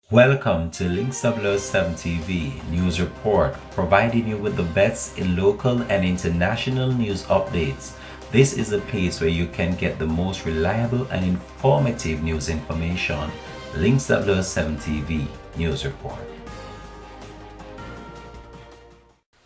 Welcome to Links 007 TV News Report, providing you with the best in local and international news updates. This is a place where you can get the most reliable and informative news information. Links 007 TV News Report.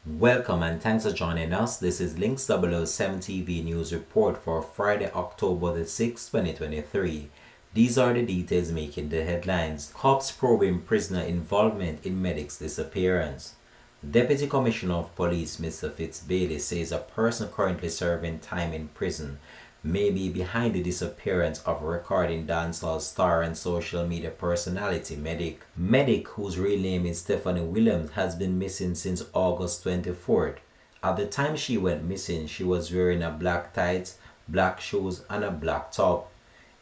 Welcome and thanks for joining us. This is Links 007 TV News Report for Friday, October the 6th, 2023. These are the details making the headlines. Cops probing prisoner involvement in medic's disappearance. Deputy Commissioner of Police Mr. Bailey says a person currently serving time in prison may be behind the disappearance of recording dancehall star and social media personality Medic. Medic, whose real name is Stephanie Williams, has been missing since August 24th. At the time she went missing, she was wearing a black tights, black shoes, and a black top.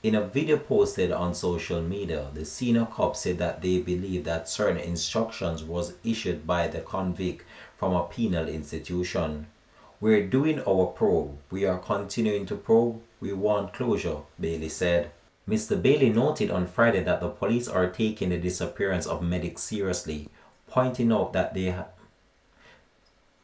In a video posted on social media, the senior cop said that they believe that certain instructions was issued by the convict from a penal institution. "We're doing our probe. We are continuing to probe. We want closure," Bailey said. Mr. Bailey noted on Friday that the police are taking the disappearance of Medic seriously, pointing out that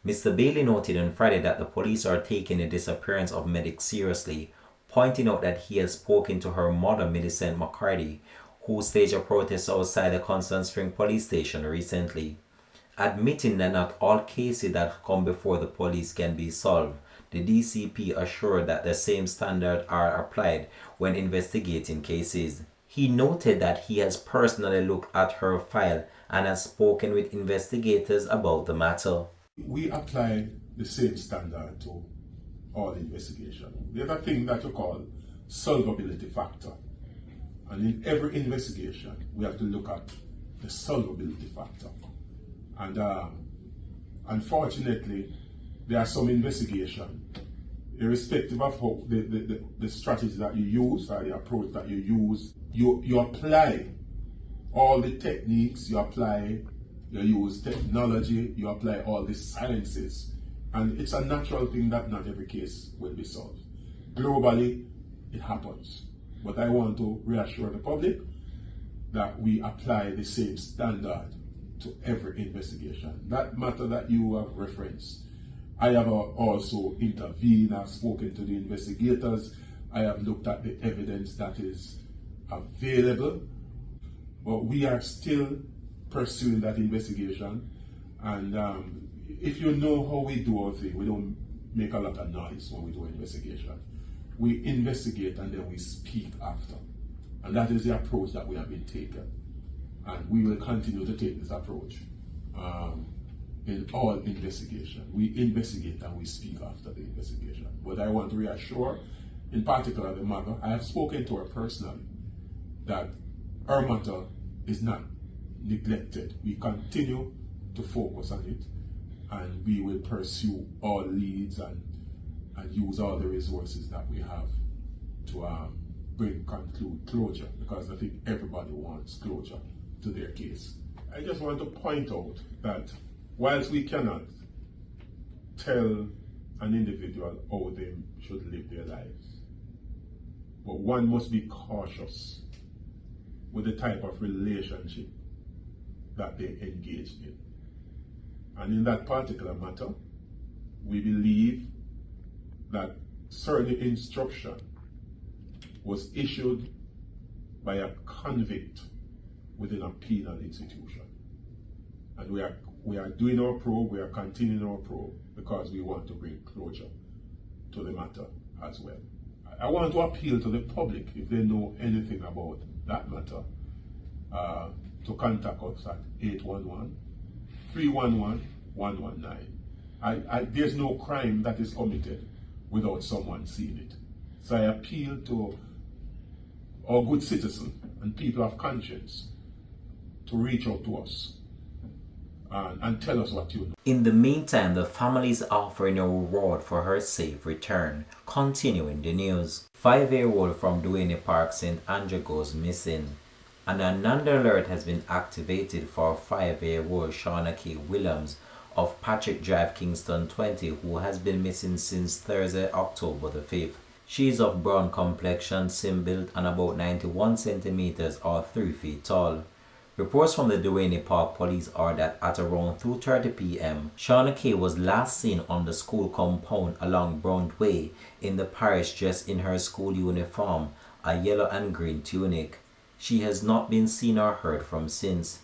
Mr. Bailey noted on Friday that the police are taking the disappearance of Medic seriously, pointing out that he has spoken to her mother, Millicent McCarty, who staged a protest outside the Constant Spring police station recently. Admitting that not all cases that come before the police can be solved, the DCP assured that the same standards are applied when investigating cases. He noted that he has personally looked at her file and has spoken with investigators about the matter. We apply the same standard to all investigation. There's a thing that you call solvability factor. And in every investigation, we have to look at the solvability factor. And unfortunately, there are some investigation, irrespective of how the strategy that you use or the approach that you use, you apply all the techniques, you use technology, you apply all the sciences. And it's a natural thing that not every case will be solved. Globally, it happens. But I want to reassure the public that we apply the same standard to every investigation. That matter that you have referenced, I have also intervened, I've spoken to the investigators, I have looked at the evidence that is available, but we are still pursuing that investigation. And if you know how we do our thing, we don't make a lot of noise when we do investigation. We investigate and then we speak after. And that is the approach that we have been taking. And we will continue to take this approach in all investigation. We investigate and we speak after the investigation. But I want to reassure, in particular the mother, I have spoken to her personally, that her matter is not neglected. We continue to focus on it, and we will pursue all leads and use all the resources that we have to conclude closure, because I think everybody wants closure to their case. I just want to point out that whilst we cannot tell an individual how they should live their lives, but one must be cautious with the type of relationship that they engage in. And in that particular matter, we believe that certain instruction was issued by a convict within a penal institution. And we are doing our probe, we are continuing our probe, because we want to bring closure to the matter as well. I want to appeal to the public, if they know anything about that matter, to contact us at 811-311-119. There's no crime that is committed without someone seeing it. So I appeal to our good citizens and people of conscience to reach out to us and tell us what you know. In the meantime, the family is offering a reward for her safe return. Continuing the news. 5-year-old from Duane Park, St. Andrew goes missing. And another alert has been activated for 5-year-old Shauna K. Williams of Patrick Drive, Kingston 20, who has been missing since Thursday, October the 5th. She is of brown complexion, slim built, and about 91 centimeters or 3 feet tall. Reports from the Duane Park police are that at around 2:30 p.m., Shauna K was last seen on the school compound along Brownt Way in the parish dressed in her school uniform, a yellow and green tunic. She has not been seen or heard from since.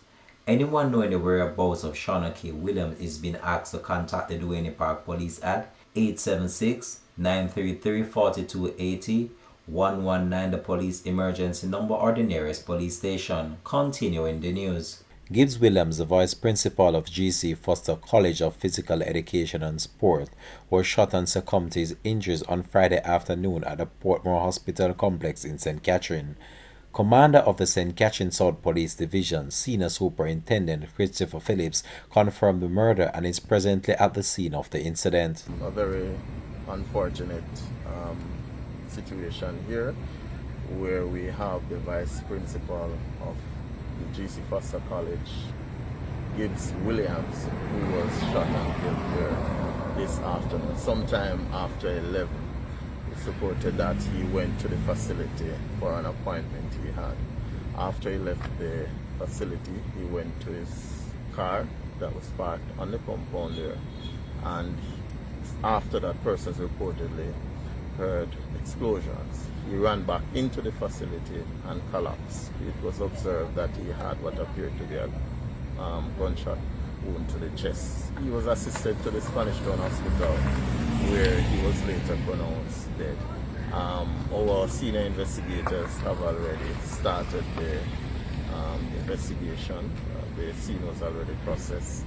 Anyone knowing the whereabouts of Shauna K. Williams is being asked to contact the Duane Park police at 876-933-4280, 119 the police emergency number or the nearest police station. Continuing the news. Gibbs Williams, the vice principal of GC Foster College of Physical Education and Sport, was shot and succumbed to his injuries on Friday afternoon at the Portmore Hospital complex in St. Catherine. Commander of the St. Catherine South Police Division, Senior Superintendent Christopher Phillips, confirmed the murder and is presently at the scene of the incident. A very unfortunate situation here where we have the vice principal of the GC Foster College, Gibbs Williams, who was shot and killed here this afternoon, sometime after 11. It's reported that he went to the facility for an appointment he had. After he left the facility, he went to his car that was parked on the compound there, and after that person reportedly heard explosions, he ran back into the facility and collapsed. It was observed that he had what appeared to be a gunshot wound to the chest. He was assisted to the Spanish Town Hospital where he was later pronounced dead. Our senior investigators have already started the investigation. The scene was already processed.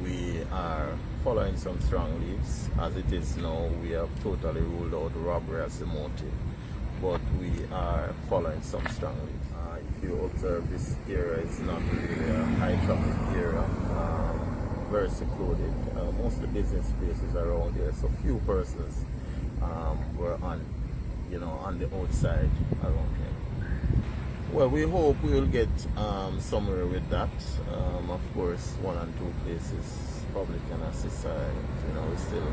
We are following some strong leads. As it is now, we have totally ruled out robbery as the motive, but we are following some strong leads. If you observe, this area is not really a high traffic area, very secluded. Most of the business spaces around here, so few persons were on the outside around here. Well, we hope we will get somewhere with that. Of course, 1 and 2 places probably can assist. We're still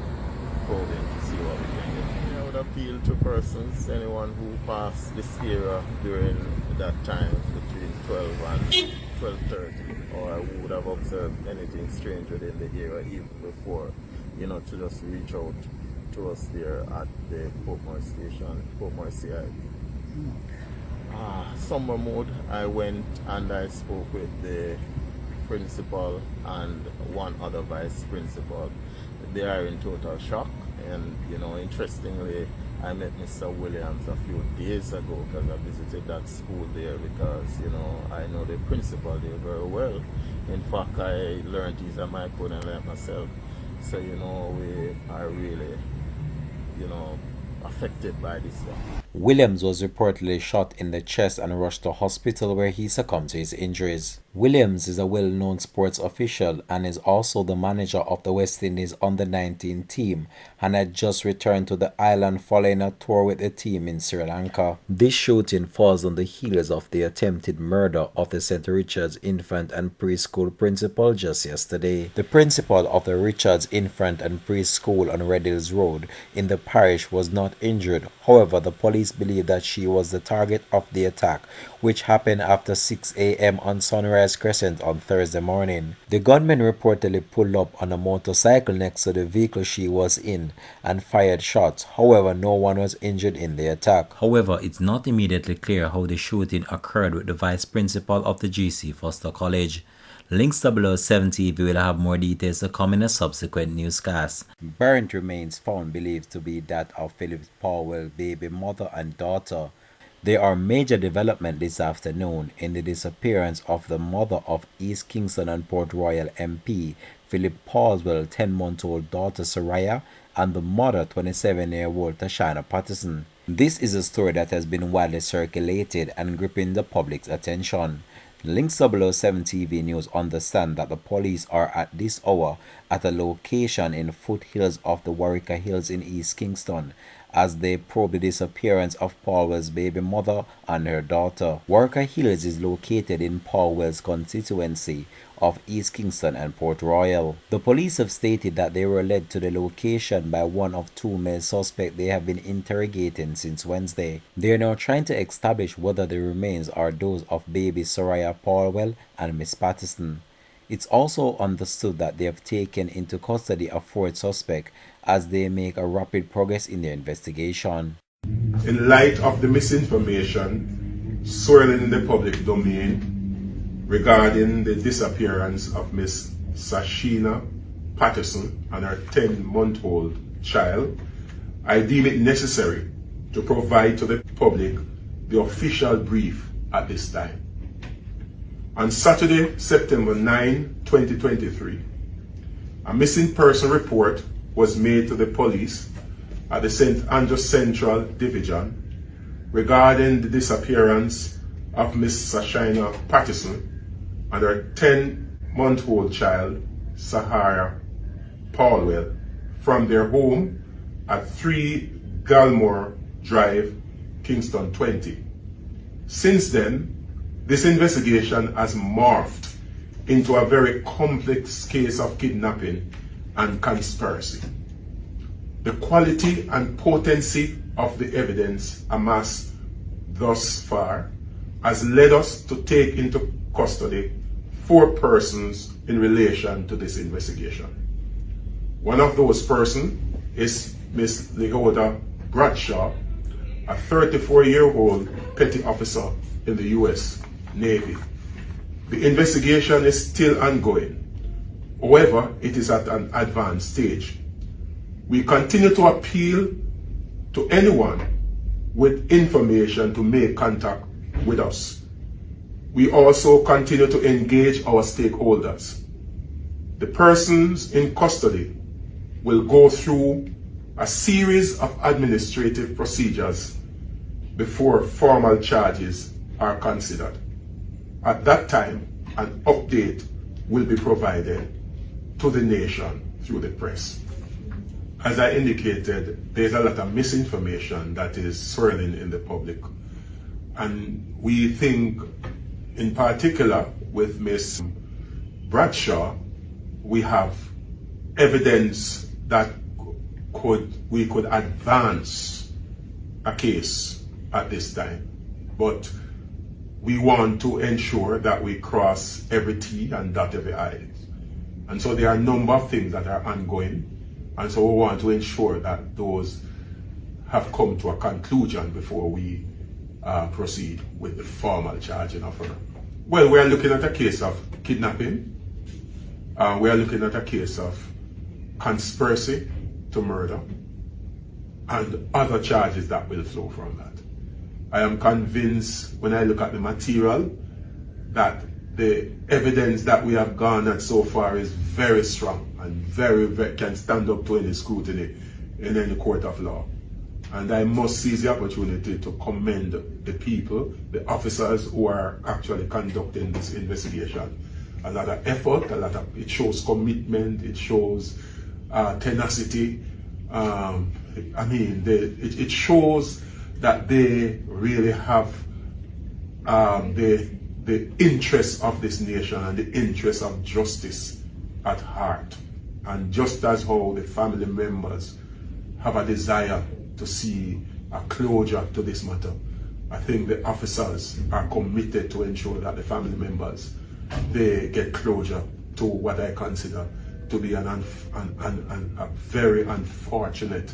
probing to see what we can get. I would appeal to persons, anyone who passed this area during that time between 12 and 12:30, or who would have observed anything strange within the area even before, to just reach out to us there at the Portmore station, Portmore CIB. Summer mode, I went and I spoke with the principal and one other vice principal. They are in total shock, and interestingly, I met Mr. Williams a few days ago because I visited that school there because I know the principal there very well. In fact, I learned he's a micronealite myself, so we are really affected by this one. Williams was reportedly shot in the chest and rushed to hospital where he succumbed to his injuries. Williams is a well-known sports official and is also the manager of the West Indies under-19 team and had just returned to the island following a tour with the team in Sri Lanka. This shooting falls on the heels of the attempted murder of the St. Richard's Infant and Preschool principal just yesterday. The principal of the Richards Infant and Preschool on Red Hills Road in the parish was not injured. However, the police believe that she was the target of the attack, which happened after 6 a.m. on Sunrise Crescent on Thursday morning. The gunman reportedly pulled up on a motorcycle next to the vehicle she was in and fired shots. However, no one was injured in the attack. However, it's not immediately clear how the shooting occurred with the vice principal of the GC Foster College. Links 007 TV will have more details to come in a subsequent newscast. Burnt remains found believed to be that of Philip Powell's baby mother and daughter. There are major developments this afternoon in the disappearance of the mother of East Kingston and Port Royal MP Philip Paulswell's 10-month-old daughter Soraya and the mother 27-year-old Tashana Patterson. This is a story that has been widely circulated and gripping the public's attention. Links 007 TV News understand that the police are at this hour at a location in foothills of the Warwick Hills in East Kingston as they probe the disappearance of Paulwell's baby mother and her daughter. Worker Hills is located in Paulwell's constituency of East Kingston and Port Royal. The police have stated that they were led to the location by one of two male suspects they have been interrogating since Wednesday. They are now trying to establish whether the remains are those of baby Soraya Paulwell and Miss Patterson. It's also understood that they have taken into custody a fourth suspect as they make a rapid progress in their investigation. In light of the misinformation swirling in the public domain regarding the disappearance of Miss Sashina Patterson and her 10-month-old child, I deem it necessary to provide to the public the official brief at this time. On Saturday, September 9, 2023, a missing person report was made to the police at the St. Andrews Central Division regarding the disappearance of Miss Sashina Patterson and her 10-month-old child, Sahara Paulwell, from their home at 3 Galmore Drive, Kingston 20. Since then, this investigation has morphed into a very complex case of kidnapping and conspiracy. The quality and potency of the evidence amassed thus far has led us to take into custody 4 persons in relation to this investigation. One of those persons is Miss Lehoda Bradshaw, a 34-year-old petty officer in the U.S. Navy. The investigation is still ongoing. However, it is at an advanced stage. We continue to appeal to anyone with information to make contact with us. We also continue to engage our stakeholders. The persons in custody will go through a series of administrative procedures before formal charges are considered. At that time, an update will be provided to the nation through the press. As I indicated, there's a lot of misinformation that is swirling in the public. And we think, in particular with Miss Bradshaw, we have evidence that we could advance a case at this time. But we want to ensure that we cross every T and dot every I. And so there are a number of things that are ongoing. And so we want to ensure that those have come to a conclusion before we proceed with the formal charging of her. Well, we are looking at a case of kidnapping. We are looking at a case of conspiracy to murder and other charges that will flow from that. I am convinced when I look at the material that the evidence that we have garnered so far is very strong and very can stand up to any scrutiny in any court of law. And I must seize the opportunity to commend the people, the officers who are actually conducting this investigation. A lot of effort, it shows commitment, it shows tenacity. It shows that they really have the interests of this nation and the interests of justice at heart. And just as how the family members have a desire to see a closure to this matter, I think the officers are committed to ensure that the family members, they get closure to what I consider to be a very unfortunate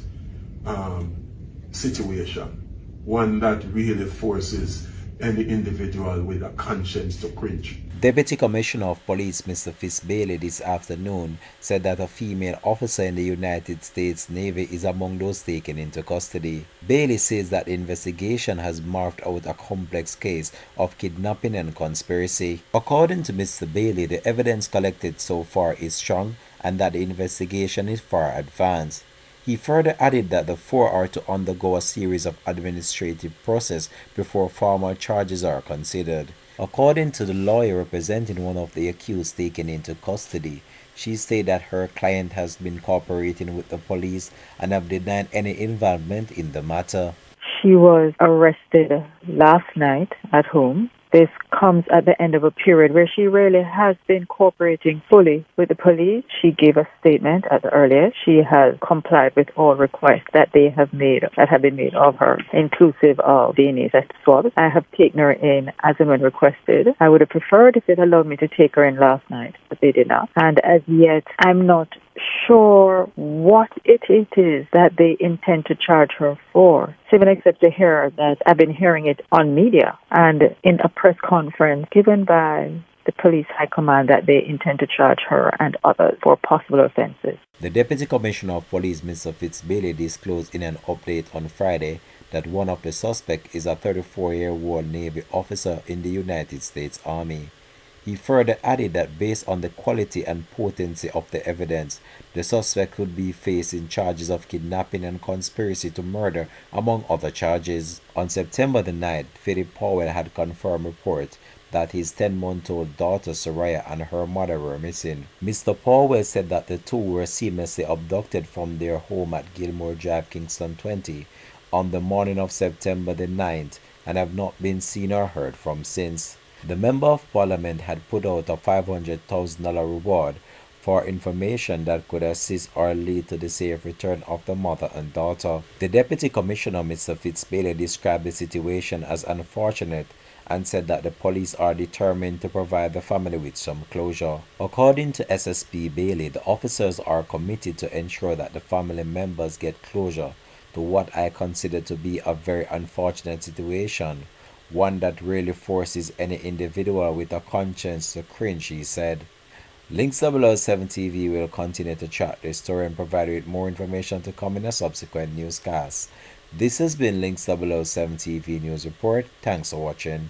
situation, one that really forces any individual with a conscience to cringe. Deputy Commissioner of Police Mr. Fitz-Bailey this afternoon said that a female officer in the United States Navy is among those taken into custody. Bailey says that the investigation has morphed out a complex case of kidnapping and conspiracy. According to Mr. Bailey, the evidence collected so far is strong and that the investigation is far advanced. He further added that the 4 are to undergo a series of administrative process before formal charges are considered. According to the lawyer representing one of the accused taken into custody, she stated that her client has been cooperating with the police and have denied any involvement in the matter. She was arrested last night at home. This comes at the end of a period where she really has been cooperating fully with the police. She gave a statement at the earliest. She has complied with all requests that have been made of her, inclusive of DNA test swabs. I have taken her in as and when requested. I would have preferred if they'd allowed me to take her in last night, but they did not. And as yet, I'm not sure what it is that they intend to charge her for. Even except to hear that I've been hearing it on media and in a press conference given by the police high command that they intend to charge her and others for possible offenses. The Deputy Commissioner of Police, Mr. Fitzbailey, disclosed in an update on Friday that one of the suspects is a 34-year-old Navy officer in the United States Army. He further added that based on the quality and potency of the evidence, the suspect could be facing charges of kidnapping and conspiracy to murder, among other charges. On September the 9th, Philip Powell had confirmed reports that his 10-month-old daughter Soraya and her mother were missing. Mr. Powell said that the two were seamlessly abducted from their home at Gilmore Drive, Kingston 20, on the morning of September the 9th and have not been seen or heard from since. The Member of Parliament had put out a $500,000 reward for information that could assist or lead to the safe return of the mother and daughter. The Deputy Commissioner, Mr. Fitzbailey, described the situation as unfortunate and said that the police are determined to provide the family with some closure. According to SSP Bailey, the officers are committed to ensure that the family members get closure to what I consider to be a very unfortunate situation, one that really forces any individual with a conscience to cringe, he said. Links 007 TV will continue to track this story and provide you with more information to come in a subsequent newscast. This has been Links 007 TV News Report. Thanks for watching.